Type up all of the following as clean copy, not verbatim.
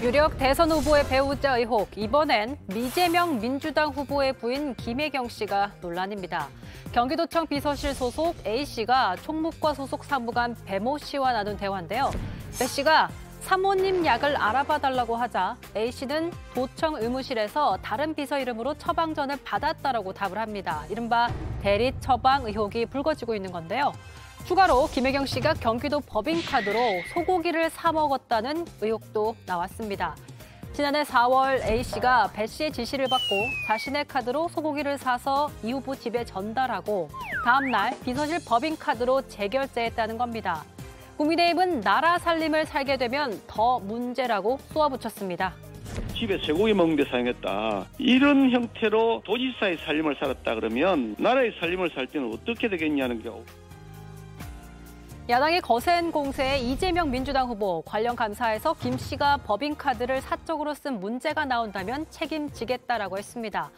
유력 대선 후보의 배우자 의혹, 이번엔 이재명 민주당 후보의 부인 김혜경 씨가 논란입니다. 경기도청 비서실 소속 A씨가 총무과 소속 사무관 배모 씨와 나눈 대화인데요. 배 씨가 사모님 약을 알아봐달라고 하자 A씨는 도청 의무실에서 다른 비서 이름으로 처방전을 받았다라고 답을 합니다. 이른바 대리 처방 의혹이 불거지고 있는 건데요. 추가로 김혜경 씨가 경기도 법인카드로 소고기를 사 먹었다는 의혹도 나왔습니다. 지난해 4월 A씨가 배 씨의 지시를 받고 자신의 카드로 소고기를 사서 이 후보 집에 전달하고 다음 날 비서실 법인카드로 재결제했다는 겁니다. 국민의힘은 나라 살림을 살게 되면 더 문제라고 쏘아붙였습니다. 집에 쇠고기 먹는 데 사용했다. 이런 형태로 도지사의 살림을 살았다 그러면 나라의 살림을 살 때는 어떻게 되겠냐는 게. 야당의 거센 공세에 이재명 민주당 후보 관련 감사에서 김 씨가 법인카드를 사적으로 쓴 문제가 나온다면 책임지겠다라고 했습니다.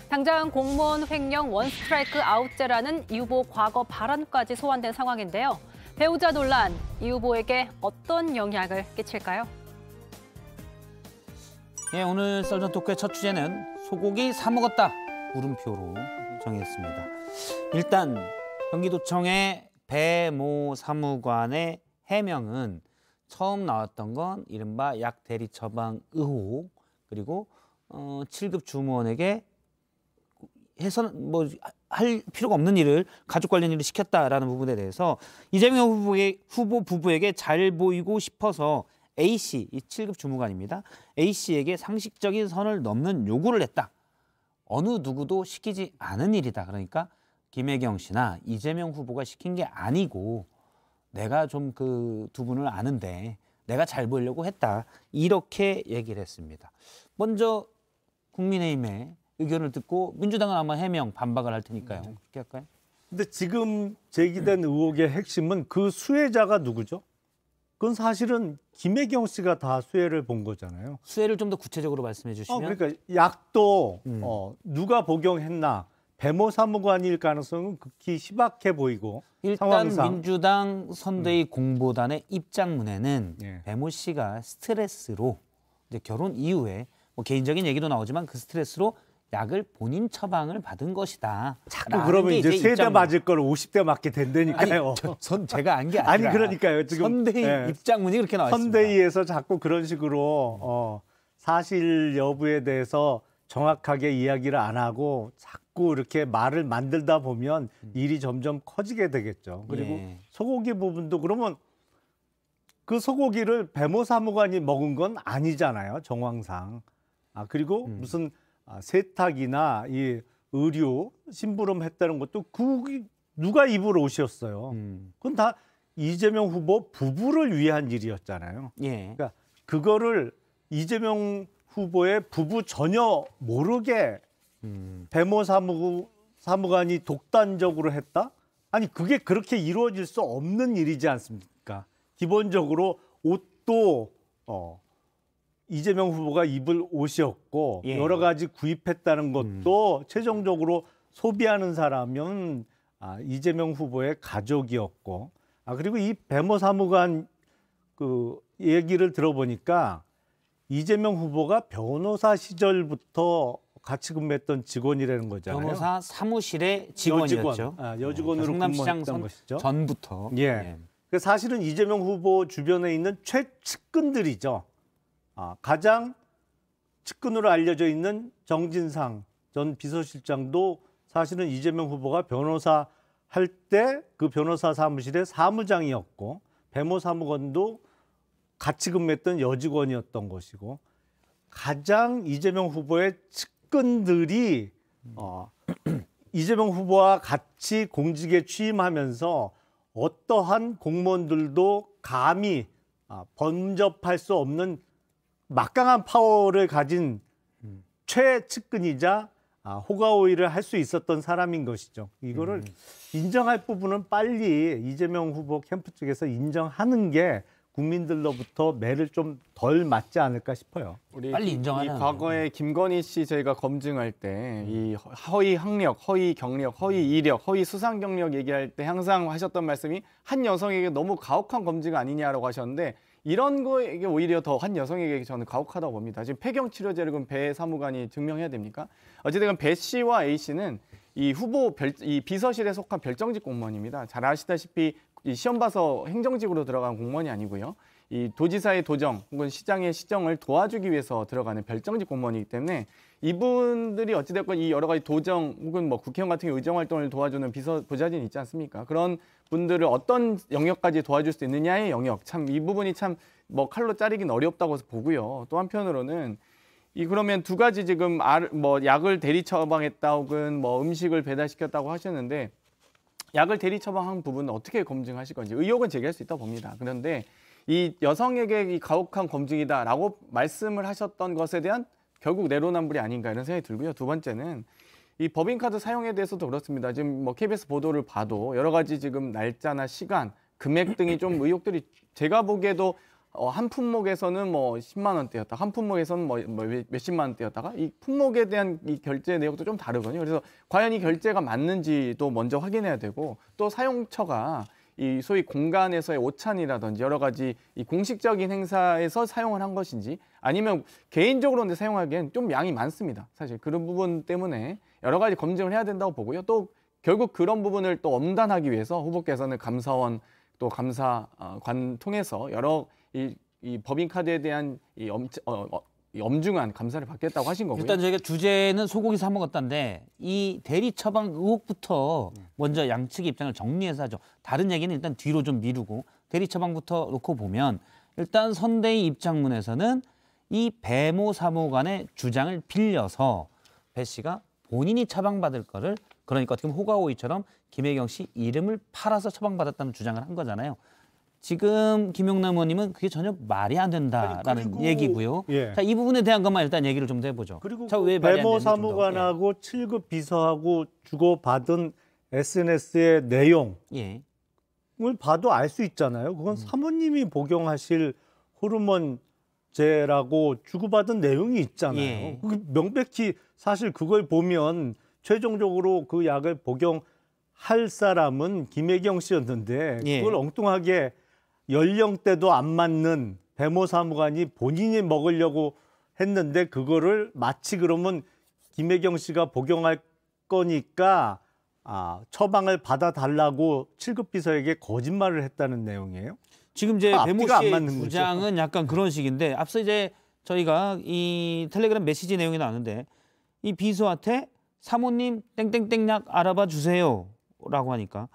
당장 공무원 횡령 원스트라이크 아웃제라는 이 후보 과거 발언까지 소환된 상황인데요. 배우자 논란, 이 후보에게 어떤 영향을 끼칠까요? 예, 오늘 썰전 토크의 첫 주제는 소고기 사 먹었다 물음표로 정했습니다. 일단 경기도청의 배모 사무관의 해명은 처음 나왔던 건 이른바 약 대리 처방 의혹, 그리고 7급 주무원에게 해서는 할 필요가 없는 일을 가족 관련 일을 시켰다라는 부분에 대해서 이재명 후보 부부에게 잘 보이고 싶어서 A씨, 이 7급 주무관입니다. A씨에게 상식적인 선을 넘는 요구를 했다. 어느 누구도 시키지 않은 일이다. 그러니까 김혜경 씨나 이재명 후보가 시킨 게 아니고 내가 좀 그 두 분을 아는데 내가 잘 보이려고 했다. 이렇게 얘기를 했습니다. 먼저 국민의힘의 의견을 듣고 민주당은 아마 해명, 반박을 할 테니까요. 그렇게 할까요? 근데 지금 제기된 의혹의 핵심은 그 수혜자가 누구죠? 그건 사실은 김혜경 씨가 다 수혜를 본 거잖아요. 수혜를 좀 더 구체적으로 말씀해 주시면. 그러니까 약도 누가 복용했나? 배모 사무관일 가능성은 극히 희박해 보이고 일단 상황상. 민주당 선대위 공보단의 입장문에는 예. 배모 씨가 스트레스로 이제 결혼 이후에 개인적인 얘기도 나오지만 그 스트레스로 약을 본인 처방을 받은 것이다. 자꾸 그러면 이제 세대 맞을 걸 50대 맞게 된다니까요. 아니, 제가 안 게 아니라. 아니 그러니까요. 지금 선대위 입장문이 그렇게 나와 있습니다. 선대위에서 자꾸 그런 식으로 사실 여부에 대해서 정확하게 이야기를 안 하고 자꾸 이렇게 말을 만들다 보면 일이 점점 커지게 되겠죠. 그리고 소고기 부분도 그러면 그 소고기를 배모 사무관이 먹은 건 아니잖아요. 정황상. 그리고 무슨 세탁이나 이 의류 심부름 했다는 것도 누가 입을 옷이었어요. 그건 다 이재명 후보 부부를 위한 일이었잖아요. 예. 그러니까 그거를 이재명 후보의 부부 전혀 모르게 배모 사무관이 독단적으로 했다? 아니 그게 그렇게 이루어질 수 없는 일이지 않습니까? 기본적으로 옷도 이재명 후보가 입을 옷이었고 여러 가지 구입했다는 것도 최종적으로 소비하는 사람은 이재명 후보의 가족이었고 그리고 이 배모 사무관 그 얘기를 들어보니까 이재명 후보가 변호사 시절부터 같이 근무했던 직원이라는 거잖아요. 변호사 사무실의 직원이었죠. 여직원으로 성남시장 근무했던 것이죠. 전부터. 예. 사실은 이재명 후보 주변에 있는 최측근들이죠. 가장 측근으로 알려져 있는 정진상 전 비서실장도 사실은 이재명 후보가 변호사 할 때 그 변호사 사무실의 사무장이었고 배모 사무관도 같이 근무했던 여직원이었던 것이고 가장 이재명 후보의 측근들이 이재명 후보와 같이 공직에 취임하면서 어떠한 공무원들도 감히 범접할 수 없는 막강한 파워를 가진 최측근이자 호가호위를 할 수 있었던 사람인 것이죠. 이거를 인정할 부분은 빨리 이재명 후보 캠프 쪽에서 인정하는 게 국민들로부터 매를 좀 덜 맞지 않을까 싶어요. 빨리 인정하는. 과거에 김건희 씨 저희가 검증할 때 이 허위 학력, 허위 경력, 허위 이력, 허위 수상 경력 얘기할 때 항상 하셨던 말씀이 한 여성에게 너무 가혹한 검증 아니냐라고 하셨는데 이런 거에게 오히려 더 한 여성에게 저는 가혹하다고 봅니다. 지금 폐경 치료제를 그럼 배 사무관이 증명해야 됩니까? 어쨌든 배 씨와 A 씨는 이 이 비서실에 속한 별정직 공무원입니다. 잘 아시다시피 이 시험 봐서 행정직으로 들어간 공무원이 아니고요. 이 도지사의 도정 혹은 시장의 시정을 도와주기 위해서 들어가는 별정직 공무원이기 때문에 이분들이 어찌됐건 이 여러 가지 도정 혹은 뭐 국회의원 같은 경우 의정 활동을 도와주는 보좌진이 있지 않습니까? 그런 분들을 어떤 영역까지 도와줄 수 있느냐의 영역, 참 이 부분이 참 뭐 칼로 자르긴 어렵다고 보고요. 또 한편으로는 그러면 두 가지 지금 뭐 약을 대리 처방했다 혹은 뭐 음식을 배달시켰다고 하셨는데 약을 대리 처방한 부분은 어떻게 검증하실 건지 의혹은 제기할 수 있다고 봅니다. 그런데 이 여성에게 이 가혹한 검증이다라고 말씀을 하셨던 것에 대한 결국 내로남불이 아닌가 이런 생각이 들고요. 두 번째는 이 법인카드 사용에 대해서도 그렇습니다. 지금 뭐 KBS 보도를 봐도 여러 가지 지금 날짜나 시간, 금액 등이 좀 의혹들이 제가 보기에도 한 품목에서는 뭐 10만 원대였다, 한 품목에서는 뭐 몇십만 원대였다가 이 품목에 대한 이 결제 내역도 좀 다르거든요. 그래서 과연 이 결제가 맞는지도 먼저 확인해야 되고 또 사용처가 이 소위 공간에서의 오찬이라든지 여러 가지 이 공식적인 행사에서 사용을 한 것인지 아니면 개인적으로 사용하기엔 좀 양이 많습니다. 사실 그런 부분 때문에 여러 가지 검증을 해야 된다고 보고요. 또 결국 그런 부분을 또 엄단하기 위해서 후보께서는 감사원 또 감사관 통해서 여러 이 법인카드에 대한 이 엄중한 감사를 받겠다고 하신 거고요. 일단 저희가 주제는 소고기 사 먹었다인데 이 대리 처방 의혹부터 먼저 양측의 입장을 정리해서 하죠. 다른 얘기는 일단 뒤로 좀 미루고 대리 처방부터 놓고 보면 일단 선대위 입장문에서는 이 배모 사무관의 주장을 빌려서 배 씨가 본인이 처방받을 거를 그러니까 어떻게 보면 호가오이처럼 김혜경 씨 이름을 팔아서 처방받았다는 주장을 한 거잖아요. 지금 김용남 의원님은 그게 전혀 말이 안 된다라는 얘기고요. 예. 자, 이 부분에 대한 것만 일단 얘기를 좀 해보죠. 그리고 자, 왜 말이 안 배모 되는지 좀 더. 사무관하고 7급 비서하고 주고받은 SNS의 내용을 예. 봐도 알 수 있잖아요. 그건 사모님이 복용하실 호르몬제라고 주고받은 내용이 있잖아요. 예. 명백히 사실 그걸 보면 최종적으로 그 약을 복용할 사람은 김혜경 씨였는데 예. 그걸 엉뚱하게 연령대도 안 맞는 배모 사무관이 본인이 먹으려고 했는데 그거를 마치 그러면 김혜경 씨가 복용할 거니까 처방을 받아달라고 7급 비서에게 거짓말을 했다는 내용이에요. 지금 이제 배모 앞뒤가 안 씨의 맞는 주장은 약간 그런 식인데 앞서 이제 저희가 이 텔레그램 메시지 내용이 나왔는데 이 비서한테 사모님 땡땡땡 약 알아봐 주세요라고 하니까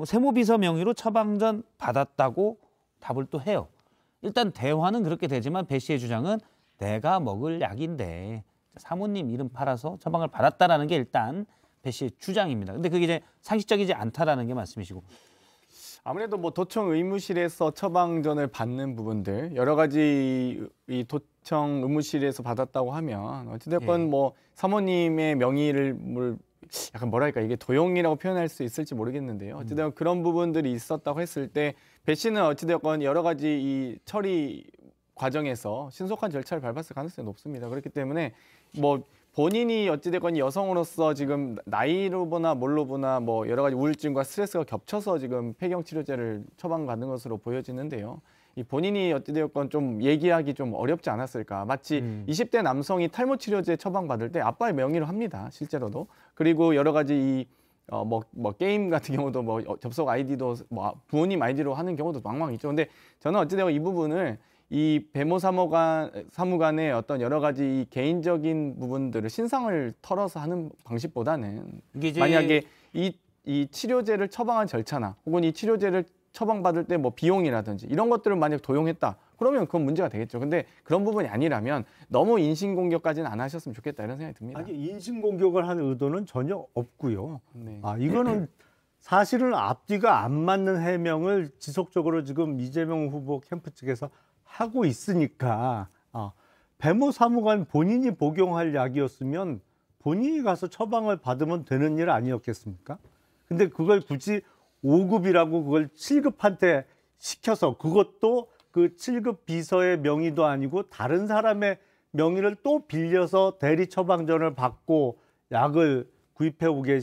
세모 비서 명의로 처방전 받았다고 답을 또 해요. 일단 대화는 그렇게 되지만 배 씨의 주장은 내가 먹을 약인데 사모님 이름 팔아서 처방을 받았다라는 게 일단 배 씨의 주장입니다. 근데 그게 이제 상식적이지 않다라는 게 말씀이시고. 아무래도 뭐 도청 의무실에서 처방전을 받는 부분들 여러 가지 이 도청 의무실에서 받았다고 하면 어찌됐건 예. 뭐 사모님의 명의를 약간 뭐랄까 이게 도용이라고 표현할 수 있을지 모르겠는데요. 어찌됐건 그런 부분들이 있었다고 했을 때 배 씨는 어찌됐건 여러 가지 이 처리 과정에서 신속한 절차를 밟았을 가능성이 높습니다. 그렇기 때문에 뭐 본인이 어찌됐건 여성으로서 지금 나이로 보나 뭘로 보나 뭐 여러 가지 우울증과 스트레스가 겹쳐서 지금 폐경 치료제를 처방받는 것으로 보여지는데요. 이 본인이 어찌되었건 좀 얘기하기 좀 어렵지 않았을까. 마치 20대 남성이 탈모 치료제 처방받을 때 아빠의 명의로 합니다. 실제로도. 그리고 여러 가지 뭐 게임 같은 경우도 뭐 접속 아이디도 뭐 부모님 아이디로 하는 경우도 왕왕 있죠. 근데 저는 어찌되건 이 부분을 이 배모 사무관의 어떤 여러 가지 이 개인적인 부분들을 신상을 털어서 하는 방식보다는 만약에 이 치료제를 처방한 절차나 혹은 이 치료제를 처방받을 때 뭐 비용이라든지 이런 것들을 만약 도용했다. 그러면 그건 문제가 되겠죠. 근데 그런 부분이 아니라면 너무 인신공격까지는 안 하셨으면 좋겠다 이런 생각이 듭니다. 아니 인신공격을 하는 의도는 전혀 없고요. 네. 이거는 사실은 앞뒤가 안 맞는 해명을 지속적으로 지금 이재명 후보 캠프 측에서 하고 있으니까 배모 사무관 본인이 복용할 약이었으면 본인이 가서 처방을 받으면 되는 일 아니었겠습니까? 근데 그걸 굳이 5급이라고 그걸 7급한테 시켜서 그것도 그 7급 비서의 명의도 아니고 다른 사람의 명의를 또 빌려서 대리 처방전을 받고 약을 구입해 오게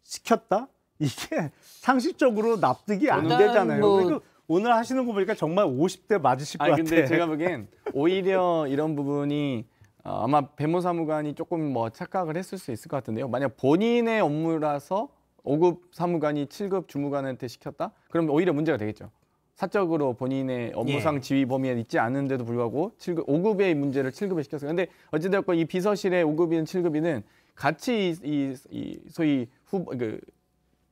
시켰다? 이게 상식적으로 납득이 안 일단 되잖아요. 뭐 그러니까 오늘 하시는 거 보니까 정말 50대 맞으실 것 아니 같아요. 근데 제가 보기엔 오히려 이런 부분이 아마 배모 사무관이 조금 뭐 착각을 했을 수 있을 것 같은데요. 만약 본인의 업무라서 5급 사무관이 7급 주무관한테 시켰다? 그럼 오히려 문제가 되겠죠. 사적으로 본인의 업무상 지휘 범위에 있지 않은데도 불구하고 7급, 5급의 문제를 7급에 시켰어요. 근데 어찌되었건 이 비서실의 5급인 7급이는 같이 이 소위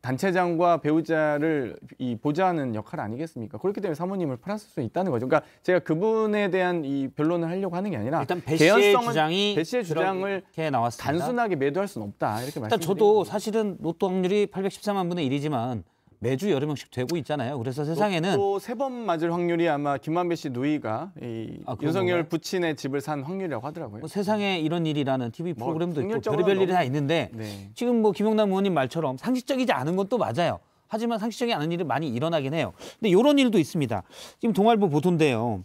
단체장과 배우자를 이 보좌하는 역할 아니겠습니까? 그렇기 때문에 사모님을 팔았을 수 있다는 거죠. 그러니까 제가 그분에 대한 이 변론을 하려고 하는 게 아니라 일단 배 씨의 주장이 배씨의 주장을 나왔습니다. 단순하게 매도할 수는 없다 이렇게 일단 말씀드립니다. 저도 사실은 로또 확률이 814만 분의 1이지만 매주 여러 명씩 되고 있잖아요. 그래서 세상에는 또 3번 맞을 확률이 아마 김만배 씨 누이가 이 윤석열 건가요? 부친의 집을 산 확률이라고 하더라고요. 뭐 세상에 이런 일이라는 TV 뭐 프로그램도 있고 확률적으로 별의별 일이 다 너무- 있는데 네. 지금 뭐 김용남 의원님 말처럼 상식적이지 않은 건 또 맞아요. 하지만 상식적이 않은 일이 많이 일어나긴 해요. 근데 이런 일도 있습니다. 지금 동아일보 보도인데요.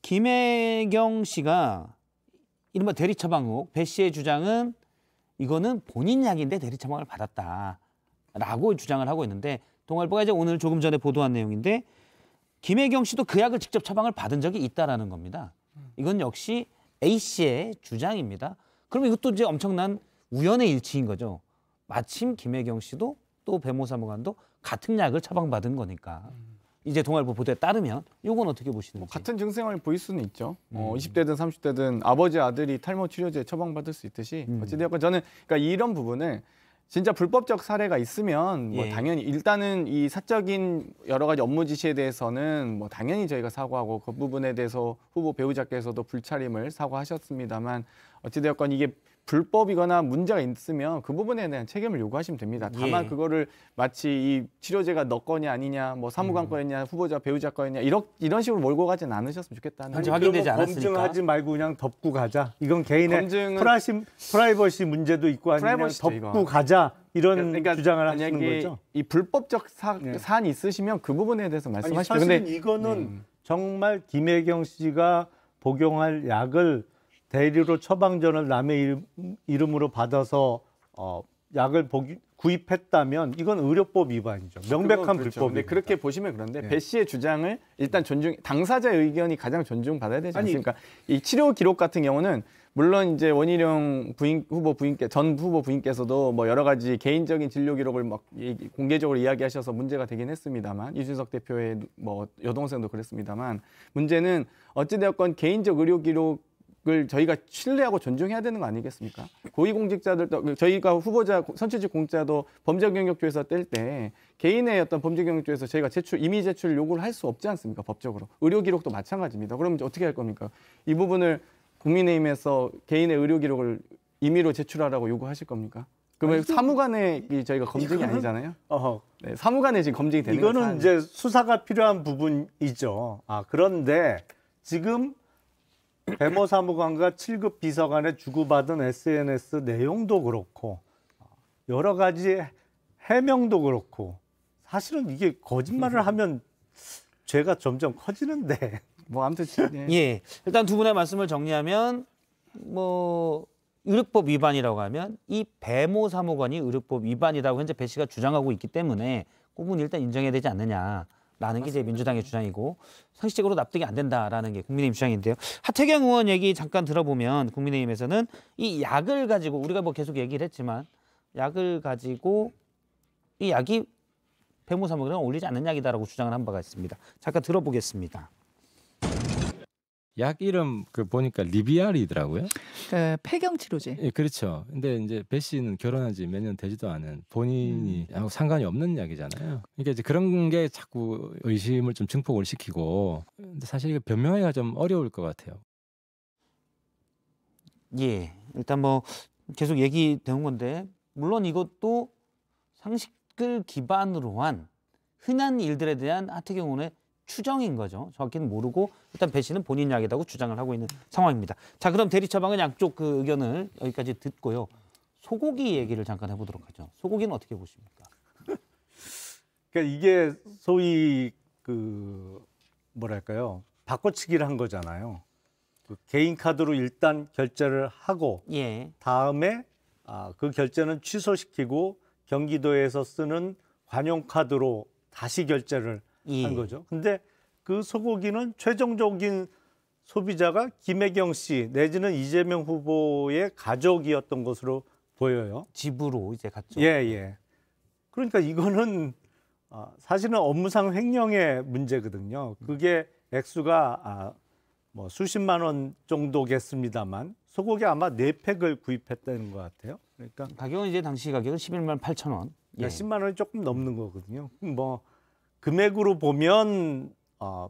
김혜경 씨가 이른바 대리 처방 의혹, 배 씨의 주장은 이거는 본인 약인데 대리 처방을 받았다라고 주장을 하고 있는데 동아일보가 이제 오늘 조금 전에 보도한 내용인데 김혜경 씨도 그 약을 직접 처방을 받은 적이 있다라는 겁니다. 이건 역시 A 씨의 주장입니다. 그러면 이것도 이제 엄청난 우연의 일치인 거죠. 마침 김혜경 씨도 또 배모 사무관도 같은 약을 처방받은 거니까. 이제 동아일보 보도에 따르면 이건 어떻게 보시는지. 같은 증상을 보일 수는 있죠. 20대든 30대든 아버지 아들이 탈모 치료제 처방받을 수 있듯이 어찌되었건 저는 그러니까 이런 부분을 진짜 불법적 사례가 있으면 뭐 예. 당연히 일단은 이 사적인 여러 가지 업무 지시에 대해서는 뭐 당연히 저희가 사과하고 그 부분에 대해서 후보 배우자께서도 불차림을 사과하셨습니다만 어찌되었건 이게 불법이거나 문제가 있으면 그 부분에 대한 책임을 요구하시면 됩니다. 다만 예. 그거를 마치 이 치료제가 너 거냐 아니냐, 뭐 사무관 거였냐, 후보자 배우자 거였냐 이런 식으로 몰고 가진 않으셨으면 좋겠다는. 현재 아니, 확인되지 그러면 않았으니까. 검증하지 말고 그냥 덮고 가자. 이건 개인의 검증은- 프라이버시 문제도 있고 아니면 프라이버시죠, 덮고 이거. 가자 이런 그러니까 주장을 하시는 만약에 거죠. 이 불법적 네. 사안이 있으시면 그 부분에 대해서 아니, 말씀하십시오. 사실은 근데 이거는 정말 김혜경 씨가 복용할 약을 대리로 처방전을 남의 이름으로 받아서 약을 구입했다면 이건 의료법 위반이죠. 명백한 그건 그렇죠. 불법입니다. 근데 그렇게 보시면 그런데 네. 배 씨의 주장을 일단 당사자의 의견이 가장 존중받아야 되지 아니, 않습니까? 이 치료 기록 같은 경우는 물론 이제 원희룡 전 후보 부인께서도 뭐 여러 가지 개인적인 진료 기록을 막 공개적으로 이야기하셔서 문제가 되긴 했습니다만 이준석 대표의 뭐 여동생도 그랬습니다만 문제는 어찌되었건 개인적 의료 기록을 저희가 신뢰하고 존중해야 되는 거 아니겠습니까? 고위공직자들도 저희가 후보자 선출직 공자도 범죄경력조에서 뗄 때 개인의 어떤 범죄경력조에서 저희가 임의 제출 요구를 할 수 없지 않습니까? 법적으로 의료 기록도 마찬가지입니다. 그럼 이제 어떻게 할 겁니까? 이 부분을 국민의힘에서 개인의 의료 기록을 임의로 제출하라고 요구하실 겁니까? 그러면 사무관의 저희가 검증이 아니잖아요. 네, 사무관의 지금 검증이 되는 이거는 사안이에요. 이제 수사가 필요한 부분이죠. 그런데 지금 배모 사무관과 7급 비서관의 주고받은 SNS 내용도 그렇고 여러 가지 해명도 그렇고 사실은 이게 거짓말을 하면 죄가 점점 커지는데. 뭐 아무튼 예, 일단 두 분의 말씀을 정리하면 뭐 의료법 위반이라고 하면 이 배모 사무관이 의료법 위반이라고 현재 배 씨가 주장하고 있기 때문에 그 부분 일단 인정해야 되지 않느냐라는 게 이제 민주당의 주장이고 상식적으로 납득이 안 된다라는 게 국민의힘 주장인데요. 하태경 의원 얘기 잠깐 들어보면 국민의힘에서는 이 약을 가지고 우리가 뭐 계속 얘기를 했지만 약을 가지고 이 약이 배모 사무관이랑 어울리지 않는 약이다라고 주장을 한 바가 있습니다. 잠깐 들어보겠습니다. 약 이름 보니까 리비알이더라고요. 그 폐경 치료제. 예, 그렇죠. 근데 이제 배 씨는 결혼한 지 몇 년 되지도 않은 본인이 아무 상관이 없는 약이잖아요. 그러니까 이제 그런 게 자꾸 의심을 좀 증폭을 시키고 근데 사실 이거 변명하기가 좀 어려울 것 같아요. 예, 일단 뭐 계속 얘기되는 건데 물론 이것도 상식을 기반으로 한 흔한 일들에 대한 하태경 의원의 추정인 거죠. 정확히는 모르고 일단 배 씨는 본인 약이라고 주장을 하고 있는 상황입니다. 자, 그럼 대리 처방은 양쪽 그 의견을 여기까지 듣고요. 소고기 얘기를 잠깐 해보도록 하죠. 소고기는 어떻게 보십니까? 그러니까 이게 소위 뭐랄까요? 바꿔치기를 한 거잖아요. 개인 카드로 일단 결제를 하고 예, 다음에 그 결제는 취소시키고 경기도에서 쓰는 관용 카드로 다시 결제를 예. 한 거죠. 근데 그 소고기는 최종적인 소비자가 김혜경 씨 내지는 이재명 후보의 가족이었던 것으로 보여요. 집으로 이제 갔죠. 예, 예. 그러니까 이거는 사실은 업무상 횡령의 문제거든요. 그게 액수가 뭐 수십만 원 정도겠습니다만 소고기 아마 4팩을 구입했다는 것 같아요. 그러니까 가격은 이제 당시 가격은 11만 8천 원. 예. 10만 원이 조금 넘는 거거든요. 뭐 금액으로 보면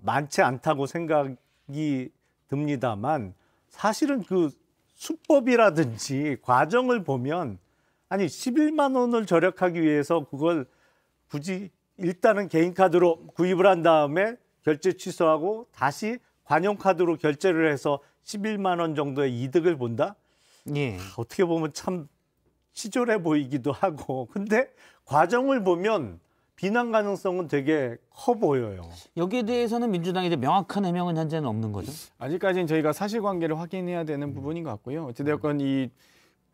많지 않다고 생각이 듭니다만 사실은 그 수법이라든지 과정을 보면 아니 11만 원을 절약하기 위해서 그걸 굳이 일단은 개인 카드로 구입을 한 다음에 결제 취소하고 다시 관용카드로 결제를 해서 11만 원 정도의 이득을 본다? 예. 어떻게 보면 참 치졸해 보이기도 하고 근데 과정을 보면 비난 가능성은 되게 커 보여요. 여기에 대해서는 민주당이 이제 명확한 해명은 현재는 없는 거죠. 아직까지는 저희가 사실관계를 확인해야 되는 부분인 것 같고요. 어찌되었건 이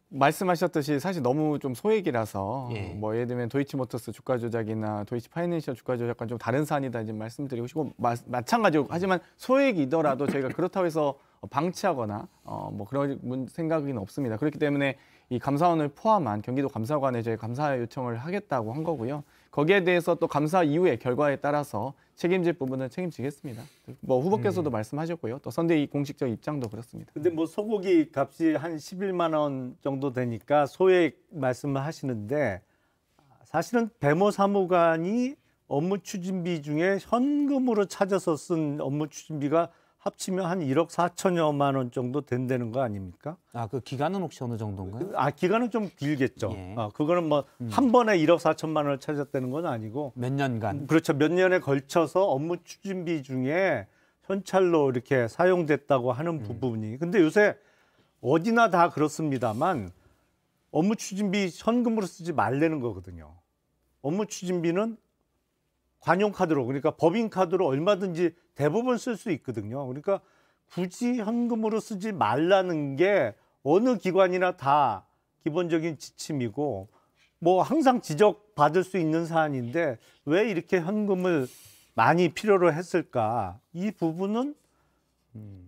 말씀하셨듯이 사실 너무 좀 소액이라서 예. 뭐 예를 들면 도이치모터스 주가 조작이나 도이치 파이낸셜 주가 조작과는 좀 다른 사안이다 이제 말씀드리고 싶고 마찬가지로 하지만 소액이더라도 저희가 그렇다고 해서 방치하거나 뭐 그런 생각은 없습니다. 그렇기 때문에 이 감사원을 포함한 경기도 감사관에 저희 감사 요청을 하겠다고 한 거고요. 거기에 대해서 또 감사 이후의 결과에 따라서 책임질 부분은 책임지겠습니다. 뭐 후보께서도 말씀하셨고요. 또 선대위 공식적 입장도 그렇습니다. 근데 뭐 소고기 값이 한 11만 원 정도 되니까 소액 말씀을 하시는데 사실은 배모 사무관이 업무 추진비 중에 현금으로 찾아서 쓴 업무 추진비가 합치면 한 1억 4천여만 원 정도 된다는 거 아닙니까? 그 기간은 혹시 어느 정도인가요? 기간은 좀 길겠죠. 예. 그거는 뭐 한 번에 1억 4천만 원을 찾았다는 건 아니고 몇 년간. 그렇죠. 몇 년에 걸쳐서 업무 추진비 중에 현찰로 이렇게 사용됐다고 하는 부분이. 근데 요새 어디나 다 그렇습니다만 업무 추진비 현금으로 쓰지 말라는 거거든요. 업무 추진비는 관용카드로 그러니까 법인카드로 얼마든지 대부분 쓸 수 있거든요. 그러니까 굳이 현금으로 쓰지 말라는 게 어느 기관이나 다 기본적인 지침이고 뭐 항상 지적받을 수 있는 사안인데 왜 이렇게 현금을 많이 필요로 했을까? 이 부분은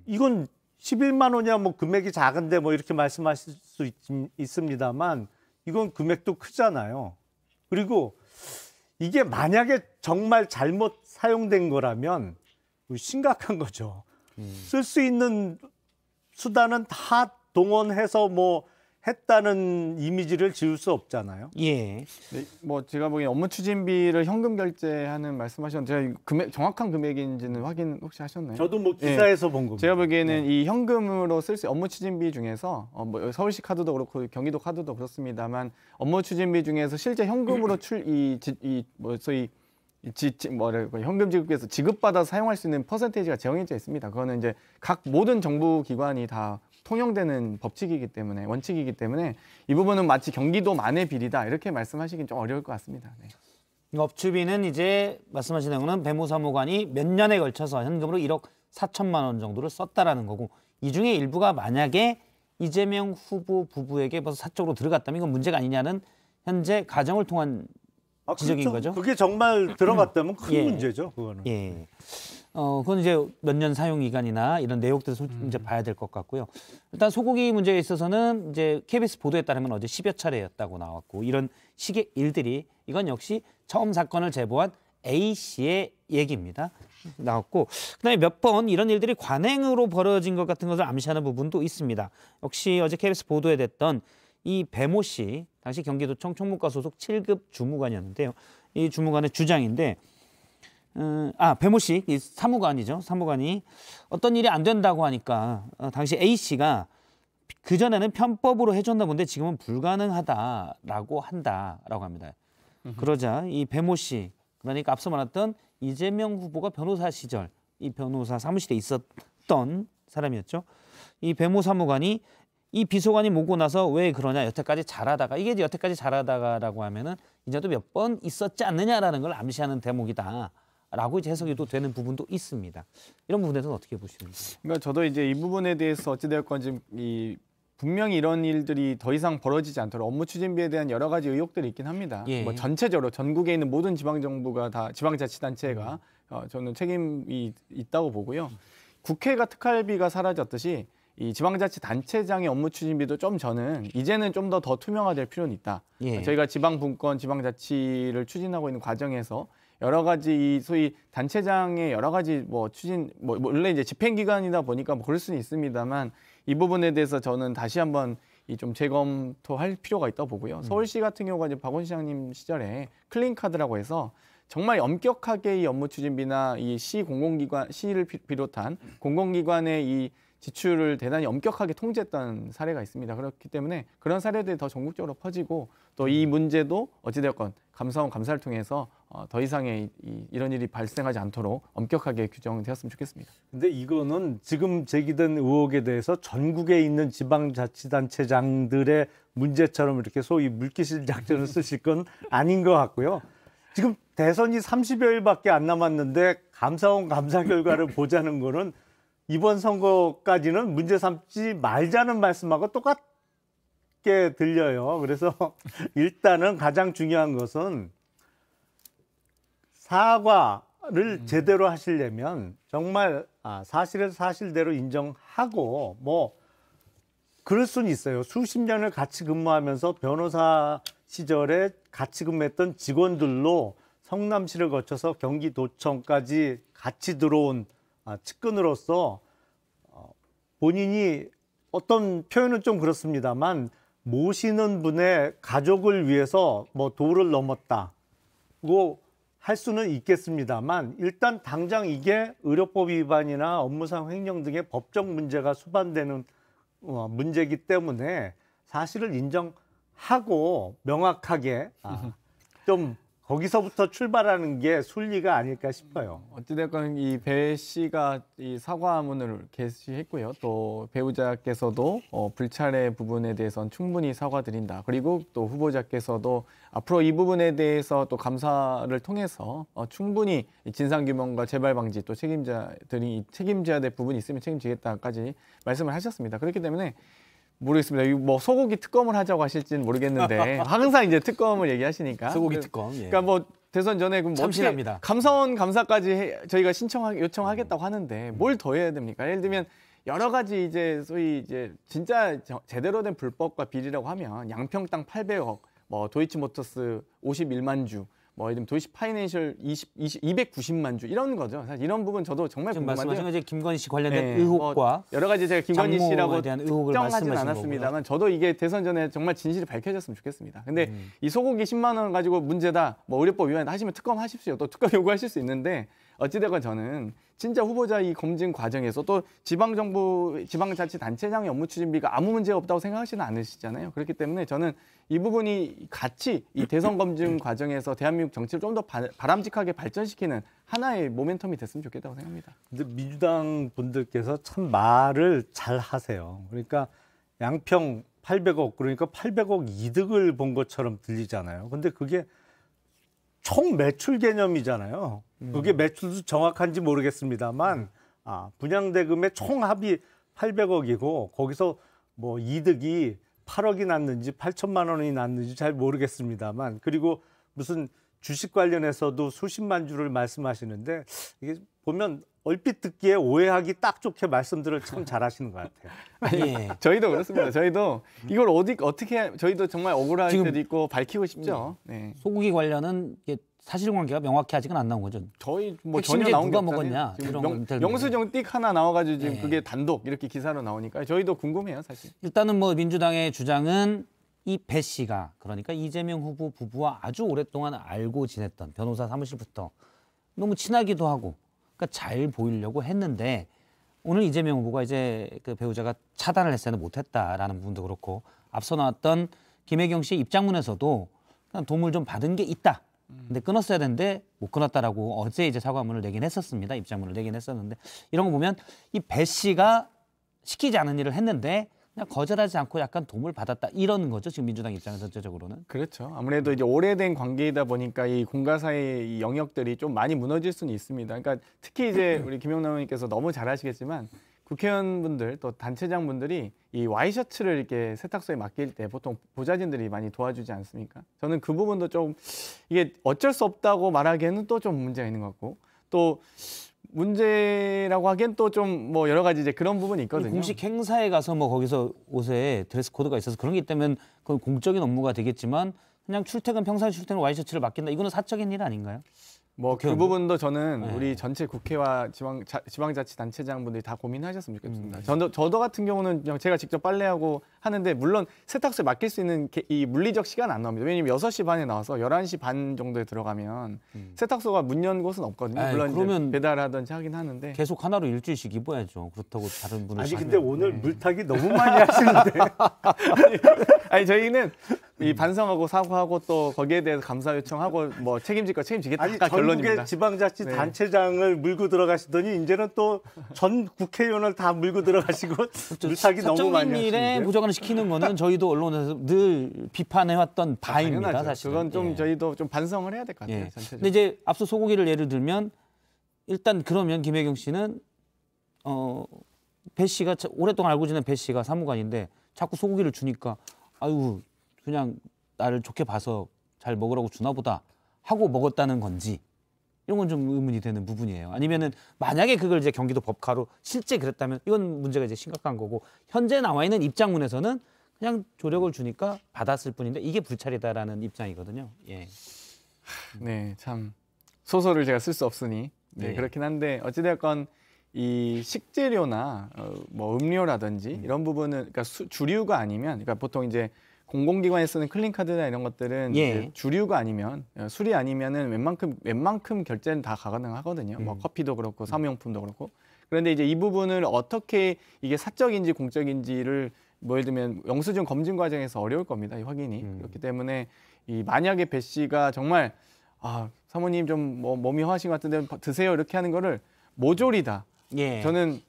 이건 11만 원이야 뭐 금액이 작은데 뭐 이렇게 말씀하실 수 있습니다만 이건 금액도 크잖아요. 그리고 이게 만약에 정말 잘못 사용된 거라면 심각한 거죠. 쓸 수 있는 수단은 다 동원해서 뭐 했다는 이미지를 지울 수 없잖아요. 예. 네, 뭐 제가 보기엔 업무 추진비를 현금 결제하는 말씀하셨는데 제가 정확한 금액인지는 확인 혹시 하셨나요? 저도 뭐 기사에서 본 겁니다. 제가 보기에는 이 현금으로 쓸 수 업무 추진비 중에서 뭐 서울시 카드도 그렇고 경기도 카드도 그렇습니다만 업무 추진비 중에서 실제 현금으로 소위 현금 지급에서 지급받아 사용할 수 있는 퍼센테이지가 정해져 있습니다. 그거는 이제 각 모든 정부 기관이 다 통용되는 법칙이기 때문에 원칙이기 때문에 이 부분은 마치 경기도만의 비리다 이렇게 말씀하시긴 좀 어려울 것 같습니다. 네. 업추비는 이제 말씀하신 내용은 배모 사무관이 몇 년에 걸쳐서 현금으로 1억 4천만 원 정도를 썼다라는 거고 이 중에 일부가 만약에 이재명 후보 부부에게 벌써 사적으로 들어갔다면 이건 문제가 아니냐는 현재 가정을 통한 지적인 그렇죠. 거죠. 그게 정말 들어갔다면 큰 예. 문제죠. 그거는. 예. 그건 이제 몇 년 사용 기간이나 이런 내역들을 이제 봐야 될 것 같고요. 일단 소고기 문제에 있어서는 이제 KBS 보도에 따르면 어제 10여 차례였다고 나왔고 이런 식의 일들이 이건 역시 처음 사건을 제보한 A 씨의 얘기입니다. 나왔고 그다음에 몇 번 이런 일들이 관행으로 벌어진 것 같은 것을 암시하는 부분도 있습니다. 역시 어제 KBS 보도에 됐던 이 배모 씨 당시 경기도청 총무과 소속 7급 주무관이었는데요. 이 주무관의 주장인데 배모 씨, 이 사무관이죠. 사무관이 어떤 일이 안 된다고 하니까 당시 A 씨가 그전에는 편법으로 해줬나 본데 지금은 불가능하다라고 한다라고 합니다. 그러자 이 배모 씨, 그러니까 앞서 말했던 이재명 후보가 변호사 시절 이 변호사 사무실에 있었던 사람이었죠. 이 배모 사무관이 이 비서관이 모고 나서 왜 그러냐 여태까지 잘하다가 이게 여태까지 잘하다가라고 하면은 이제도 몇 번 있었지 않느냐라는 걸 암시하는 대목이다라고 이제 해석이 또 되는 부분도 있습니다. 이런 부분에서는 어떻게 보시는지? 그러니까 저도 이제 이 부분에 대해서 어찌되었건 지금 분명히 이런 일들이 더 이상 벌어지지 않도록 업무 추진비에 대한 여러 가지 의혹들이 있긴 합니다. 예. 뭐 전체적으로 전국에 있는 모든 지방정부가 다 지방자치단체가 저는 책임이 있다고 보고요. 국회가 특활비가 사라졌듯이 이 지방자치단체장의 업무 추진비도 좀 저는 이제는 좀 더 투명화될 필요는 있다. 예. 저희가 지방분권, 지방자치를 추진하고 있는 과정에서 여러 가지 이 소위 단체장의 여러 가지 뭐 추진, 원래 이제 집행기관이다 보니까 뭐 그럴 수는 있습니다만 이 부분에 대해서 저는 다시 한번 이 좀 재검토할 필요가 있다고 보고요. 서울시 같은 경우가 이제 박원 시장님 시절에 클린카드라고 해서 정말 엄격하게 이 업무 추진비나 이 시 공공기관, 시를 비롯한 공공기관의 이 지출을 대단히 엄격하게 통제했던 사례가 있습니다. 그렇기 때문에 그런 사례들이 더 전국적으로 퍼지고 또 이 문제도 어찌되었건 감사원 감사를 통해서 더 이상의 이런 일이 발생하지 않도록 엄격하게 규정되었으면 좋겠습니다. 근데 이거는 지금 제기된 의혹에 대해서 전국에 있는 지방자치단체장들의 문제처럼 이렇게 소위 물귀실 작전을 쓰실 건 아닌 것 같고요. 지금 대선이 30여일밖에 안 남았는데 감사원 감사 결과를 보자는 거는 이번 선거까지는 문제 삼지 말자는 말씀하고 똑같게 들려요. 그래서 일단은 가장 중요한 것은 사과를 제대로 하시려면 정말 사실은 사실대로 인정하고 뭐 그럴 수는 있어요. 수십 년을 같이 근무하면서 변호사 시절에 같이 근무했던 직원들로 성남시를 거쳐서 경기도청까지 같이 들어온 측근으로서 본인이 어떤 표현은 좀 그렇습니다만 모시는 분의 가족을 위해서 뭐 도를 넘었다고 할 수는 있겠습니다만 일단 당장 이게 의료법 위반이나 업무상 횡령 등의 법적 문제가 수반되는 문제이기 때문에 사실을 인정하고 명확하게 좀 거기서부터 출발하는 게 순리가 아닐까 싶어요. 어찌됐건 이 배 씨가 이 사과문을 게시했고요. 또 배우자께서도 불찰의 부분에 대해서는 충분히 사과드린다. 그리고 또 후보자께서도 앞으로 이 부분에 대해서 또 감사를 통해서 충분히 진상규명과 재발 방지 또 책임자들이 책임져야 될 부분이 있으면 책임지겠다까지 말씀을 하셨습니다. 그렇기 때문에 모르겠습니다. 뭐 소고기 특검을 하자고 하실지는 모르겠는데 항상 이제 특검을 얘기하시니까 소고기 특검. 예. 그러니까 뭐 대선 전에 그럼 뭐 참신합니다. 감사원 감사까지 저희가 요청하겠다고 하는데 뭘 더 해야 됩니까? 예를 들면 여러 가지 이제 소위 이제 진짜 제대로 된 불법과 비리라고 하면 양평 땅 800억, 뭐 도이치모터스 51만 주, 뭐 이런 도이치 파이낸셜 290만 주 이런 거죠. 사실 이런 부분 저도 정말 지금 궁금한데요. 말씀하신 게 김건희 씨 관련된 네, 의혹과 뭐 여러 가지 제가 김건희 씨라고 대한 의혹을 특정하진 말씀하신 않았습니다만 저도 이게 대선 전에 정말 진실이 밝혀졌으면 좋겠습니다. 근데 이 소고기 10만 원 가지고 문제다, 뭐 의료법 위반이다 하시면 특검하십시오. 또 특검 요구하실 수 있는데 어찌되건 저는 진짜 후보자 이 검증 과정에서 또 지방정부, 지방자치단체장의 업무 추진비가 아무 문제가 없다고 생각하시는 않으시잖아요. 그렇기 때문에 저는 이 부분이 같이 이 대선 검증 과정에서 대한민국 정치를 좀 더 바람직하게 발전시키는 하나의 모멘텀이 됐으면 좋겠다고 생각합니다. 근데 민주당 분들께서 참 말을 잘 하세요. 그러니까 양평 800억 그러니까 800억 이득을 본 것처럼 들리잖아요. 근데 그게 총 매출 개념이잖아요. 그게 매출도 정확한지 모르겠습니다만 분양대금의 총 합이 800억이고 거기서 뭐 이득이 8억이 났는지 8천만 원이 났는지 잘 모르겠습니다만 그리고 무슨 주식 관련해서도 수십만 주를 말씀하시는데 이게 보면 얼핏 듣기에 오해하기 딱 좋게 말씀들을 참 잘하시는 것 같아요. 예. 저희도 그렇습니다. 저희도 이걸 어떻게 저희도 정말 억울할 지금 때도 있고 밝히고 싶죠. 네. 소고기 관련은 이게 사실관계가 명확히 아직은 안 나온 거죠. 저희 뭐 핵심제 전혀 나온 게 누가 없잖아요. 먹었냐, 지금 이런 거 인터뷰. 영수증 띡 하나 나와가지고 지금 네. 그게 단독 이렇게 기사로 나오니까 저희도 궁금해요, 사실. 일단은 뭐 민주당의 주장은 이 배 씨가 그러니까 이재명 후보 부부와 아주 오랫동안 알고 지냈던 변호사 사무실부터 너무 친하기도 하고 그러니까 잘 보이려고 했는데 오늘 이재명 후보가 이제 그 배우자가 차단을 했어야 못했다라는 부분도 그렇고 앞서 나왔던 김혜경 씨 입장문에서도 그냥 도움을 좀 받은 게 있다. 근데 끊었어야 되는데 못 끊었다라고 어제 이제 사과문을 내긴 했었습니다. 입장문을 내긴 했었는데 이런 거 보면 이 배 씨가 시키지 않은 일을 했는데 그냥 거절하지 않고 약간 도움을 받았다 이런 거죠. 지금 민주당 입장에서 전체적으로는. 그렇죠. 아무래도 이제 오래된 관계이다 보니까 이 공가사의 이 영역들이 좀 많이 무너질 수는 있습니다. 그러니까 특히 이제 우리 김영남 의원님께서 너무 잘 아시겠지만 국회의원분들 또 단체장분들이 이 와이셔츠를 이렇게 세탁소에 맡길 때 보통 보좌진들이 많이 도와주지 않습니까? 저는 그 부분도 좀 이게 어쩔 수 없다고 말하기에는 또 좀 문제가 있는 것 같고 또 문제라고 하기엔 또 좀 뭐 여러 가지 이제 그런 부분이 있거든요. 공식 행사에 가서 뭐 거기서 옷에 드레스 코드가 있어서 그런 게 있다면 그건 공적인 업무가 되겠지만 그냥 출퇴근 출퇴근 와이셔츠를 맡긴다. 이거는 사적인 일 아닌가요? 뭐 그 국회의원. 부분도 저는 네. 우리 전체 국회와 지방자치단체장분들이 다 고민하셨으면 좋겠습니다. 저도 같은 경우는 그냥 제가 직접 빨래하고 하는데 물론 세탁소에 맡길 수 있는 이 물리적 시간은 안 나옵니다. 왜냐면 6시 반에 나와서 11시 반 정도에 들어가면 세탁소가 문 연 곳은 없거든요. 아이, 물론 그러면 이제 배달하든지 하긴 하는데 계속 하나로 일주일씩 입어야죠. 그렇다고 다른 분을 아니 시키면. 근데 오늘 물타기 너무 많이 하시는데. 아니 저희는 이 반성하고 사과하고 또 거기에 대해서 감사 요청하고 뭐 책임질 거 책임지겠다. 아니 아까 전국의 결론입니다. 지방자치 네. 단체장을 물고 들어가시더니 이제는 또 전 국회의원을 다 물고 들어가시고 물타기 너무 많이 사적인 일에 하시는데. 부정을 시키는 거는 저희도 언론에서 늘 비판해왔던 바입니다. 당연하죠. 사실 그건 좀 예. 저희도 좀 반성을 해야 될 것 같아요. 예. 전체적으로. 근데 이제 앞서 소고기를 예를 들면 일단 그러면 김혜경 씨는 배 씨가 오랫동안 알고 지낸 배 씨가 사무관인데 자꾸 소고기를 주니까 아유 그냥 나를 좋게 봐서 잘 먹으라고 주나 보다 하고 먹었다는 건지 이런 건 좀 의문이 되는 부분이에요. 아니면은 만약에 그걸 이제 경기도 법카로 실제 그랬다면 이건 문제가 이제 심각한 거고 현재 나와 있는 입장문에서는 그냥 조력을 주니까 받았을 뿐인데 이게 불찰이다라는 입장이거든요. 예. 네, 참 소설을 제가 쓸 수 없으니 네, 네. 그렇긴 한데 어찌됐건 이 식재료나 뭐 음료라든지 이런 부분은 그러니까 주류가 아니면 그러니까 보통 이제 공공기관에 쓰는 클린카드나 이런 것들은 예. 이제 주류가 아니면 술이 아니면은 웬만큼 결제는 다 가능하거든요. 뭐 커피도 그렇고 사무용품도 그렇고. 그런데 이제 이 부분을 어떻게 이게 사적인지 공적인지를 뭐 예를 들면 영수증 검증 과정에서 어려울 겁니다. 이 확인이. 그렇기 때문에 이 만약에 배 씨가 정말 사모님 좀 뭐 몸이 허하신 것 같은데 드세요 이렇게 하는 거를 모조리다. 예. 저는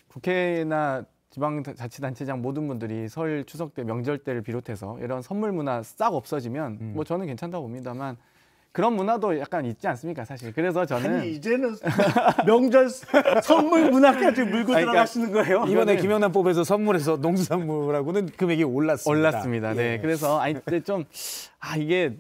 국회나 지방자치단체장 모든 분들이 설 추석 때 명절 때를 비롯해서 이런 선물 문화 싹 없어지면 뭐 저는 괜찮다고 봅니다만 그런 문화도 약간 있지 않습니까 사실. 그래서 저는 아니 이제는 명절 선물 문화까지 물고 아니, 들어가시는 거예요? 이번에 김영남 뽑에서 선물에서 농수산물하고는 금액이 올랐습니다. 올랐습니다. 네. 예. 그래서 근데 좀 이게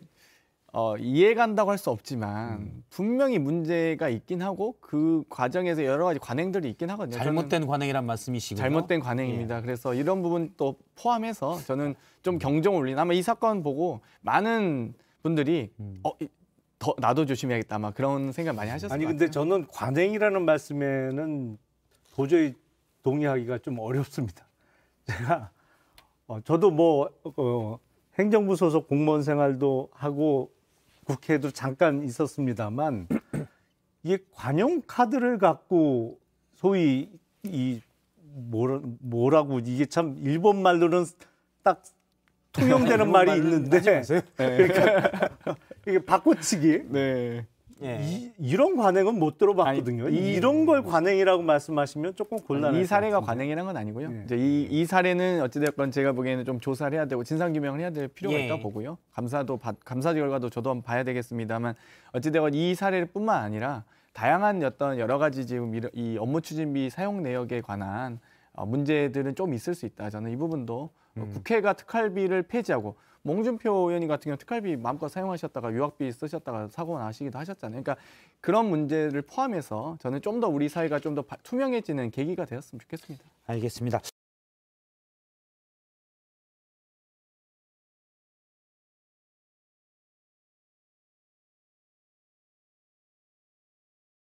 이해간다고 할 수 없지만 분명히 문제가 있긴 하고 그 과정에서 여러 가지 관행들이 있긴 하거든요. 잘못된 관행이란 말씀이시고요. 잘못된 관행입니다. 그래서 이런 부분 또 포함해서 저는 좀 경종을 울린 아마 이 사건 보고 많은 분들이 더 나도 조심해야겠다 아마 그런 생각 많이 하셨을 아니 것 근데 같아요. 저는 관행이라는 말씀에는 도저히 동의하기가 좀 어렵습니다. 제가 저도 뭐 행정부 소속 공무원 생활도 하고 국회에도 잠깐 있었습니다만 이게 관용 카드를 갖고 소위 이 뭐라고 이게 참 일본 말로는 딱 통용되는 말이 있는데 그러니까 이게 바꿔치기 네. 예. 이런 관행은 못 들어봤거든요. 아니, 이런 걸 관행이라고 말씀하시면 조금 곤란할 이 것 사례가 같습니다. 관행이라는 건 아니고요. 네. 이제 이 사례는 어찌됐건 제가 보기에는 좀 조사를 해야 되고 진상규명을 해야 될 필요가 예. 있다고 보고요. 감사 결과도 저도 한번 봐야 되겠습니다만 어찌됐건 이 사례뿐만 아니라 다양한 어떤 여러 가지 지금 이 업무 추진비 사용 내역에 관한 문제들은 좀 있을 수 있다. 저는 이 부분도 국회가 특활비를 폐지하고 몽준표 의원님 같은 경우 특활비 마음껏 사용하셨다가 유학비 쓰셨다가 사고 나시기도 하셨잖아요. 그러니까 그런 문제를 포함해서 저는 좀 더 우리 사회가 좀 더 투명해지는 계기가 되었으면 좋겠습니다. 알겠습니다.